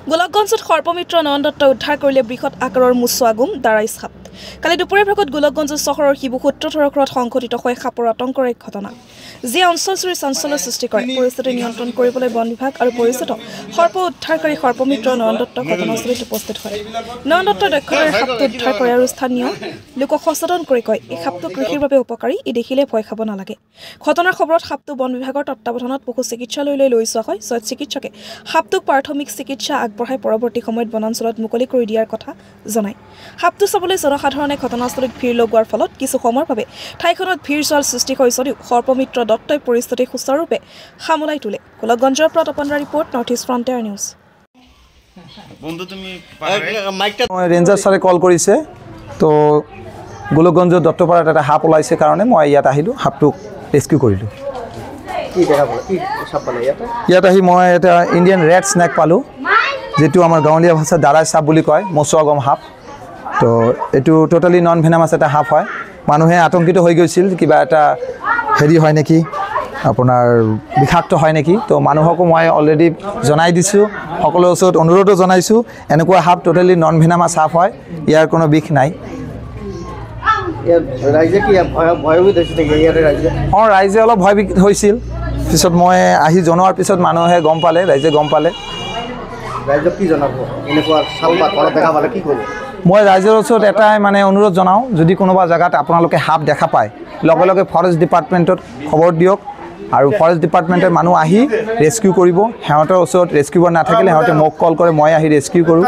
গোলকগঞ্জত সৰ্পমিত্ৰ নয়ন দত্ত উদ্ধাৰ কৰিলে বৃহৎ আকাৰৰ মুছুৱাগুম দাৰাই সাপ। কালি দুপৰীয়া ভাগত গোলকগঞ্জ চহৰৰ শিবুসূত্ৰ থৰঘৰত সংঘটিত হয় সাপৰ আতংকৰ এক ঘটনা, যিয়ে অঞ্চলজুৰি চাঞ্চল্য সৃষ্টি কৰে। পৰিস্থিতি নিয়ন্ত্ৰণ কৰিবলৈ বন বিভাগ আৰু পৰিচিত সৰ্প উদ্ধাৰকাৰী সৰ্পমিত্ৰ নয়ন দত্ত ঘটনাস্থলীত উপস্থিত হয়। নয়ন দত্তৰ দক্ষতাৰে সাপটো উদ্ধাৰ কৰে আৰু স্থানীয় লোকক সচেতন কৰি কয়, এই সাপটো কৃষিৰ বাবে উপকাৰী, ই দেখিলে ভয় খাব নালাগে। ঘটনাৰ খবৰত সাপটো বন বিভাগৰ তত্বাৱধানত পশু চিকিৎসালয়লৈ লৈ যোৱা হয়। য'ত চিকিৎসকে সাপটোক প্ৰাথমিক চিকিৎসা আগবঢ়াই পৰৱৰ্তী সময়ত বনাঞ্চলত মুকলি কৰি দিয়াৰ কথা জনায়। সাপটো চাবলৈ জনসাধাৰণে ঘটনাস্থলীত ভিৰ লগোৱাৰ ফলত কিছু সময়ৰ বাবে ঠাইখনত ভিৰ জোৱাৰ সৃষ্টি হয় যদিও সৰ্পমিত্ৰ দত্তই পৰিস্থিতি সুচাৰুৰূপে সামলাই তোলে। গোলকগঞ্জৰ পৰা তপনদাৰ report, North East Frontier News. Ranger ছাৰে কল কৰিছে, তো গোলকগঞ্জৰ দত্তপাৰাত এটা সাপ ওলাইছে কাৰণে মই ইয়াত আহিলোঁ, সাপটোক ৰেস্কিউ কৰিলোঁ। ইয়াত আহি মই এটা ইণ্ডিয়ান ৰেড স্নেক পালোঁ, যিটো আমাৰ গাঁৱলীয়া ভাষাত দাৰাই সাপ বুলি কয়, মুছুৱাগুম সাপ। তো এইটো টোটেলি নন ভেনামাছ এটা সাপ হয়। মানুহে আতংকিত হৈ গৈছিল, কিবা এটা হেৰি হয় নেকি, আপোনাৰ বিষাক্ত হয় নেকি। তো মানুহকো মই অলৰেডি জনাই দিছোঁ, সকলোৰে ওচৰত অনুৰোধো জনাইছোঁ, এনেকুৱা সাপ টোটেলি নন ভেনামাছ সাপ হয়, ইয়াৰ কোনো বিষ নাই। অঁ, ৰাইজে অলপ ভয়ভীত হৈছিল। পিছত মই আহি জনোৱাৰ পিছত মানুহে গম পালে, ৰাইজে গম পালে। মই ৰাইজৰ ওচৰত এটাই অনুৰোধ জনাওঁ, যদি কোনোবা জেগাত আপোনালোকে সাপ দেখা পায়, লগে লগে ফৰেষ্ট ডিপাৰ্টমেণ্টত খবৰ দিয়ক, আৰু ফৰেষ্ট ডিপাৰ্টমেণ্টৰ মানুহ আহি ৰেস্কিউ কৰিব। সিহঁতৰ ওচৰত ৰেস্কিউৰ নাথাকিলে সিহঁতে মোক কল কৰে, মই আহি ৰেস্কিউ কৰোঁ।